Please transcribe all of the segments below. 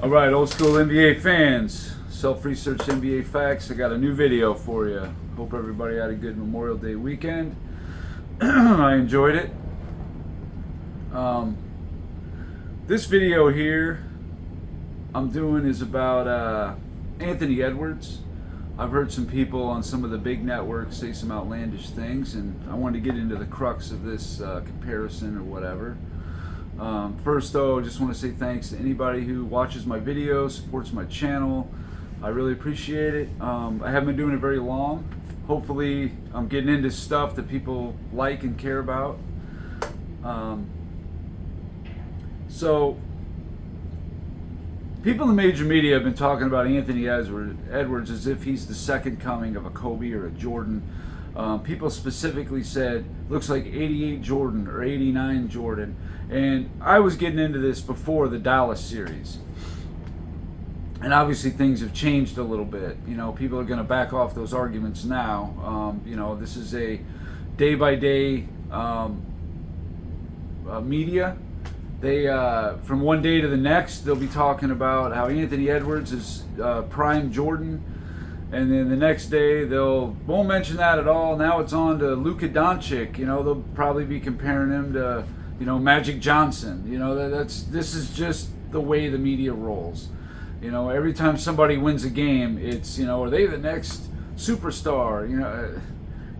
All right, old school NBA fans, self-research NBA facts. I got a new video for you. Hope everybody had a good Memorial Day weekend. I enjoyed it. This video here I'm doing is about Anthony Edwards. I've heard some people on some of the big networks say some outlandish things, and I wanted to get into the crux of this comparison or whatever. First though, I just want to say thanks to anybody who watches my videos, supports my channel. I really appreciate it. I haven't been doing it very long. Hopefully I'm getting into stuff that people like and care about. So people in the major media have been talking about Anthony Edwards as if he's the second coming of a Kobe or a Jordan. People specifically said, looks like 88 Jordan or 89 Jordan. And I was getting into this before the Dallas series. And obviously things have changed a little bit. You know, people are going to back off those arguments now. You know, this is a day-by-day media. They, from one day to the next, they'll be talking about how Anthony Edwards is prime Jordan. And then the next day, won't mention that at all. Now it's on to Luka Doncic. You know, they'll probably be comparing him to, you know, Magic Johnson. You know, this is just the way the media rolls. You know, every time somebody wins a game, it's, you know, are they the next superstar? You know,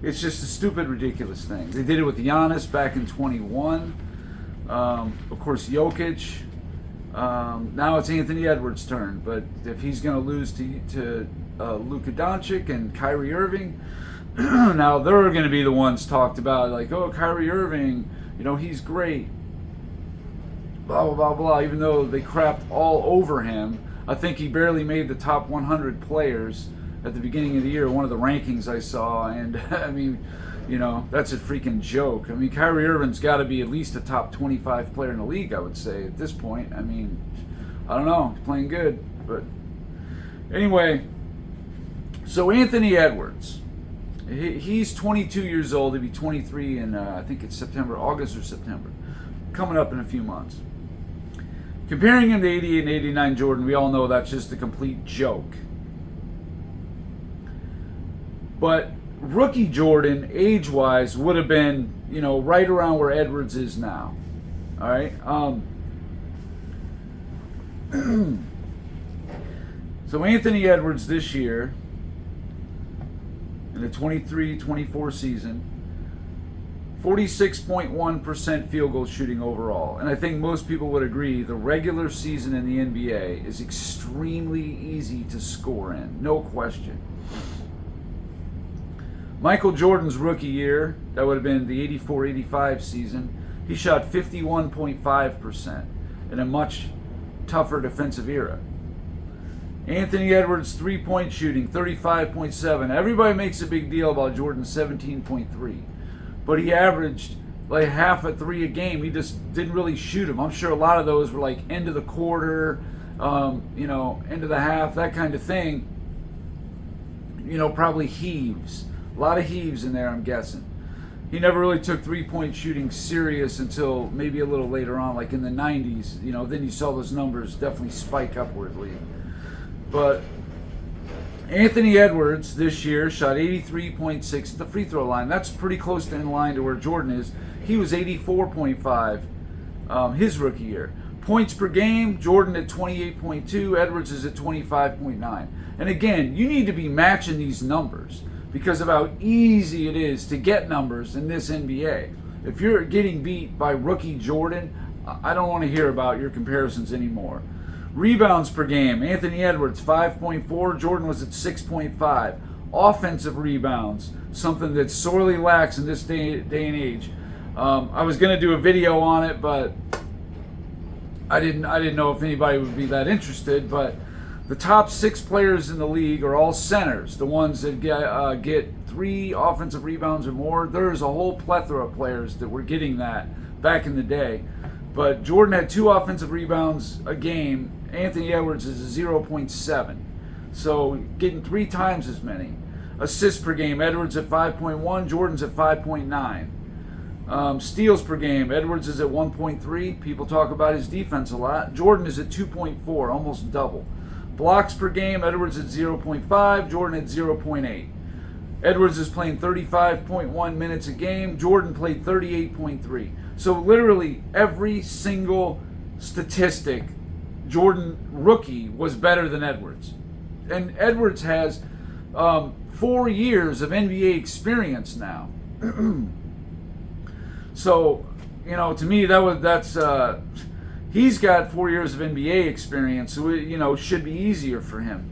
it's just a stupid, ridiculous thing. They did it with Giannis back in 21. Of course, Jokic. Now it's Anthony Edwards' turn. But if he's going to lose to Luka Doncic and Kyrie Irving, now they're going to be the ones talked about, like, oh, Kyrie Irving, you know, he's great, blah, blah, blah, blah, even though they crapped all over him. I think he barely made the top 100 players at the beginning of the year, one of the rankings I saw, and I mean, you know, that's a freaking joke. I mean, Kyrie Irving's got to be at least a top 25 player in the league, I would say, at this point. I mean, I don't know, he's playing good, but anyway. So Anthony Edwards, he's 22 years old. He'll be 23 in, I think it's August or September, coming up in a few months. Comparing him to 88 and 89 Jordan, we all know that's just a complete joke. But rookie Jordan, age-wise, would have been, you know, right around where Edwards is now. All right. So Anthony Edwards this year, in the 23-24 season, 46.1% field goal shooting overall. And I think most people would agree the regular season in the NBA is extremely easy to score in, no question. Michael Jordan's rookie year, that would have been the 84-85 season, he shot 51.5% in a much tougher defensive era. Anthony Edwards' three-point shooting, 35.7. Everybody makes a big deal about Jordan's 17.3. But he averaged like half a three a game. He just didn't really shoot them. I'm sure a lot of those were like end of the quarter, you know, end of the half, that kind of thing. You know, probably heaves. A lot of heaves in there, I'm guessing. He never really took three-point shooting serious until maybe a little later on, like in the 90s. You know, then you saw those numbers definitely spike upwardly. But Anthony Edwards this year shot 83.6 at the free throw line. That's pretty close to in line to where Jordan is. He was 84.5 his rookie year. Points per game, Jordan at 28.2, Edwards is at 25.9. And again, you need to be matching these numbers because of how easy it is to get numbers in this NBA. If you're getting beat by rookie Jordan, I don't want to hear about your comparisons anymore. Rebounds per game, Anthony Edwards 5.4, Jordan was at 6.5. Offensive rebounds, something that sorely lacks in this day and age. I was going to do a video on it, but I didn't know if anybody would be that interested. But the top 6 players in the league are all centers, the ones that get 3 offensive rebounds or more. There's a whole plethora of players that were getting that back in the day. But Jordan had 2 offensive rebounds a game. Anthony Edwards is a 0.7. So getting 3 times as many. Assists per game, Edwards at 5.1, Jordan's at 5.9. Steals per game, Edwards is at 1.3. People talk about his defense a lot. Jordan is at 2.4, almost double. Blocks per game, Edwards at 0.5, Jordan at 0.8. Edwards is playing 35.1 minutes a game. Jordan played 38.3. So literally every single statistic, Jordan rookie was better than Edwards. And Edwards has 4 years of NBA experience now. So, to me, he's got 4 years of NBA experience, so it should be easier for him.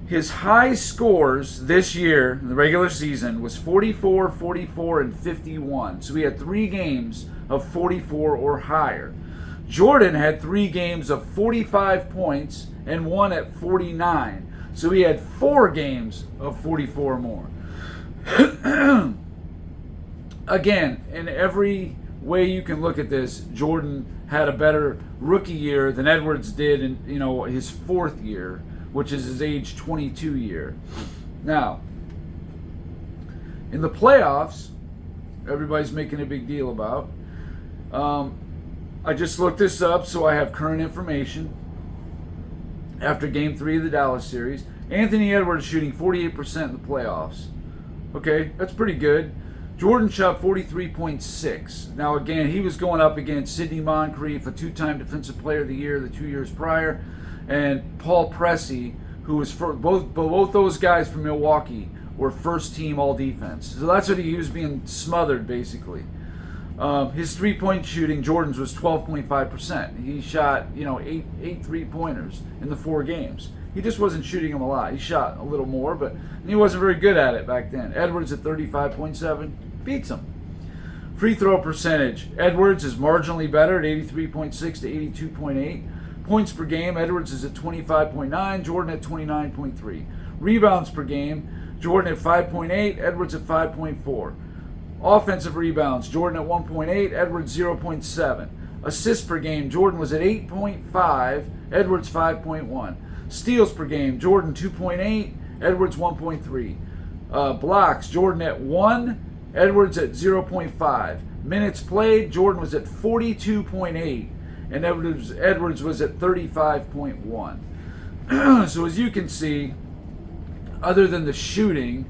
His high scores this year in the regular season was 44, 44, and 51. So he had 3 games of 44 or higher. Jordan had 3 games of 45 points and 1 at 49. So he had 4 games of 44 or more. Again, in every way you can look at this, Jordan had a better rookie year than Edwards did in his 4th year, which is his age 22 year. Now, in the playoffs, everybody's making a big deal about. I just looked this up, so I have current information. After Game 3 of the Dallas series, Anthony Edwards shooting 48% in the playoffs. Okay, that's pretty good. Jordan shot 43.6. Now again, he was going up against Sidney Moncrief, a 2-time Defensive Player of the Year the 2 years prior, and Paul Pressey, who was both those guys from Milwaukee were first team all defense. So that's what he was being smothered basically. His 3-point shooting, Jordan's was 12.5%. He shot 8 3-pointers in the 4 games. He just wasn't shooting them a lot. He shot a little more, but he wasn't very good at it back then. Edwards at 35.7 beats him. Free throw percentage, Edwards is marginally better at 83.6 to 82.8. Points per game, Edwards is at 25.9, Jordan at 29.3. Rebounds per game, Jordan at 5.8, Edwards at 5.4. Offensive rebounds, Jordan at 1.8, Edwards 0.7. Assists per game, Jordan was at 8.5, Edwards 5.1. Steals per game, Jordan 2.8, Edwards 1.3. Blocks, Jordan at 1, Edwards at 0.5. Minutes played, Jordan was at 42.8, and Edwards was at 35.1. So as you can see, other than the shooting,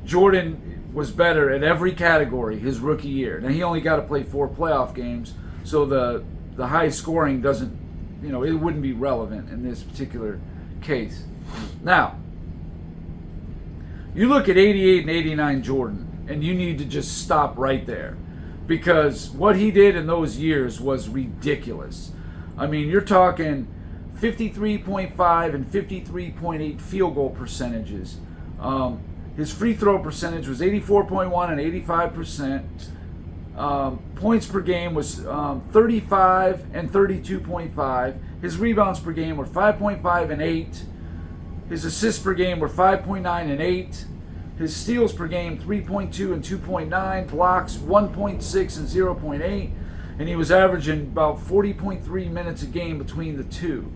Jordan was better at every category his rookie year. Now he only got to play 4 playoff games, so the high scoring doesn't, it wouldn't be relevant in this particular case. Now, you look at 88 and 89 Jordan, and you need to just stop right there, because what he did in those years was ridiculous. I mean, you're talking 53.5 and 53.8 field goal percentages. His free throw percentage was 84.1 and 85%. Points per game was 35 and 32.5. His rebounds per game were 5.5 and 8. His assists per game were 5.9 and 8. His steals per game 3.2 and 2.9. Blocks 1.6 and 0.8. And he was averaging about 40.3 minutes a game between the two.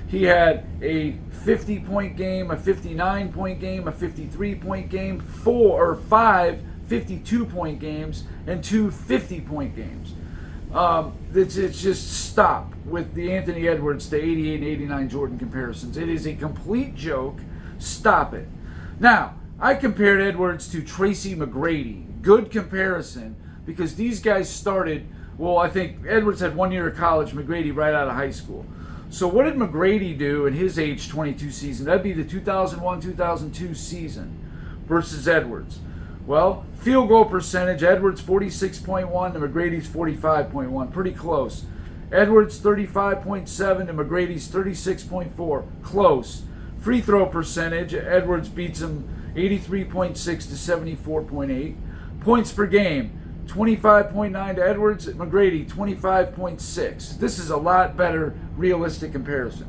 He had a 50-point game, a 59-point game, a 53-point game, 5 52-point games, and 2 50-point games. It's just stop with the Anthony Edwards to 88 and 89 Jordan comparisons. It is a complete joke. Stop it. Now, I compared Edwards to Tracy McGrady. Good comparison, because these guys started, I think Edwards had 1 year of college, McGrady right out of high school. So what did McGrady do in his age 22 season? That'd be the 2001-2002 season versus Edwards. Well, field goal percentage, Edwards 46.1 and McGrady's 45.1. Pretty close. Edwards 35.7 and McGrady's 36.4. Close. Free throw percentage, Edwards beats him 83.6 to 74.8. Points per game, 25.9 to Edwards, McGrady 25.6. This is a lot better realistic comparison.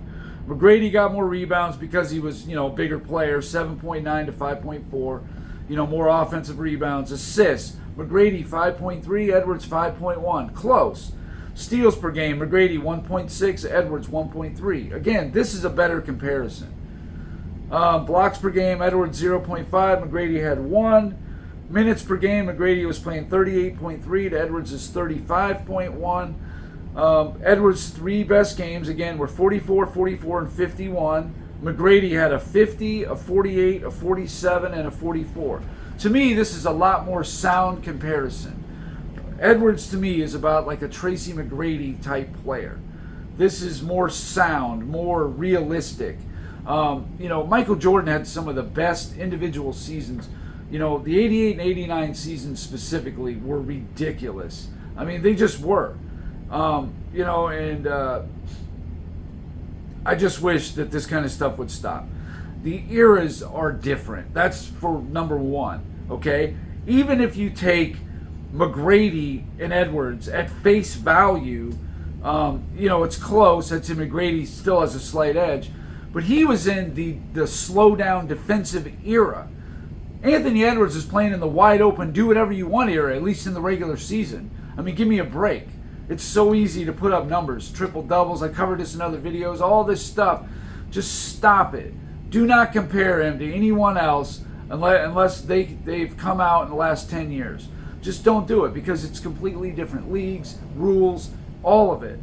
McGrady got more rebounds because he was, bigger player, 7.9 to 5.4. More offensive rebounds. Assists, McGrady 5.3, Edwards 5.1. Close. Steals per game, McGrady 1.6, Edwards 1.3. Again, this is a better comparison. Blocks per game, Edwards 0.5, McGrady had 1. Minutes per game, McGrady was playing 38.3 to Edwards' 35.1. Edwards' 3 best games, again, were 44, 44, and 51. McGrady had a 50, a 48, a 47, and a 44. To me, this is a lot more sound comparison. Edwards, to me, is about like a Tracy McGrady type player. This is more sound, more realistic. Michael Jordan had some of the best individual seasons. The 88 and 89 seasons specifically were ridiculous. I mean, they just were. I just wish that this kind of stuff would stop. The eras are different. That's for number one, okay? Even if you take McGrady and Edwards at face value, it's close. I'd say McGrady still has a slight edge. But he was in the slow-down defensive era. Anthony Edwards is playing in the wide-open, do-whatever-you-want era, at least in the regular season. I mean, give me a break. It's so easy to put up numbers, triple-doubles. I covered this in other videos, all this stuff. Just stop it. Do not compare him to anyone else unless they've come out in the last 10 years. Just don't do it because it's completely different leagues, rules, all of it.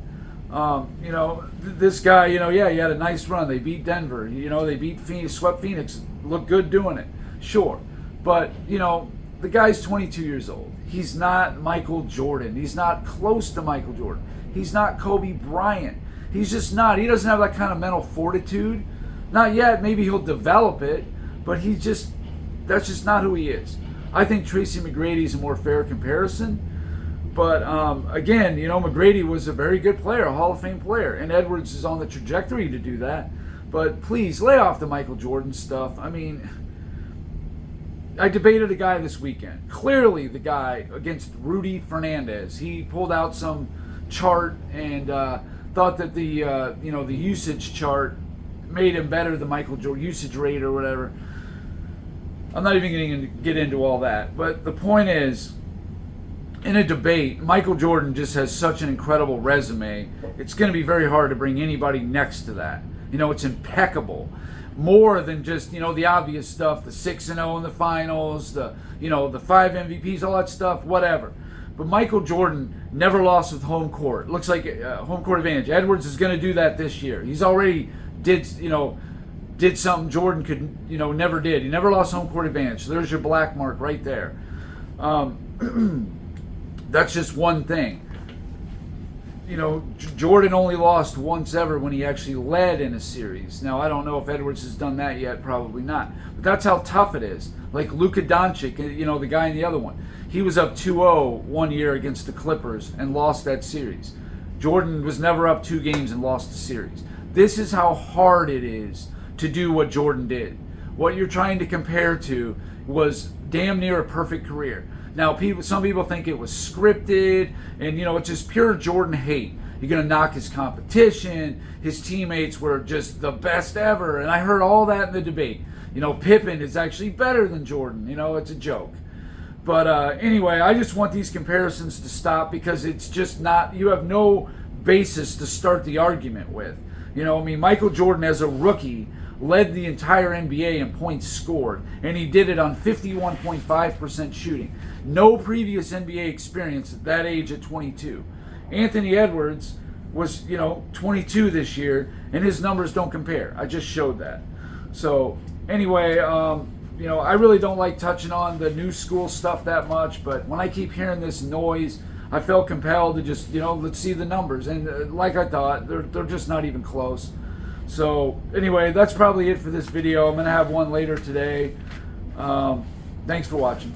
This guy, he had a nice run. They beat Denver. They beat Phoenix, swept Phoenix. Looked good doing it. Sure. But, the guy's 22 years old. He's not Michael Jordan. He's not close to Michael Jordan. He's not Kobe Bryant. He's just not. He doesn't have that kind of mental fortitude. Not yet. Maybe he'll develop it. But that's just not who he is. I think Tracy McGrady is a more fair comparison. But again, McGrady was a very good player, a Hall of Fame player. And Edwards is on the trajectory to do that. But please, lay off the Michael Jordan stuff. I mean, I debated a guy this weekend. Clearly the guy against Rudy Fernandez. He pulled out some chart and thought that the usage chart made him better than Michael Jordan, usage rate or whatever. I'm not even going to get into all that. But the point is, in a debate, Michael Jordan just has such an incredible resume. It's going to be very hard to bring anybody next to that. It's impeccable. More than just, the obvious stuff, the 6-0 in the finals, the 5 MVPs, all that stuff, whatever. But Michael Jordan never lost with home court. Looks like home court advantage. Edwards is going to do that this year. He's already did something Jordan could, never did. He never lost home court advantage. So there's your black mark right there. That's just one thing. Jordan only lost once ever when he actually led in a series. Now, I don't know if Edwards has done that yet. Probably not. But that's how tough it is. Like Luka Doncic, the guy in the other one. He was up 2-0 one year against the Clippers and lost that series. Jordan was never up 2 games and lost the series. This is how hard it is to do what Jordan did. What you're trying to compare to was damn near a perfect career. Now, some people think it was scripted, and it's just pure Jordan hate. You're going to knock his competition. His teammates were just the best ever, and I heard all that in the debate. Pippen is actually better than Jordan. It's a joke. But anyway, I just want these comparisons to stop because it's just not. You have no basis to start the argument with. Michael Jordan as a rookie led the entire NBA in points scored, and he did it on 51.5% shooting. No previous NBA experience at that age at 22. Anthony Edwards was, 22 this year, and his numbers don't compare. I just showed that. So anyway, I really don't like touching on the new school stuff that much, but when I keep hearing this noise, I felt compelled to just, let's see the numbers. And like I thought, they're just not even close. So anyway, that's probably it for this video. I'm going to have one later today. Thanks for watching.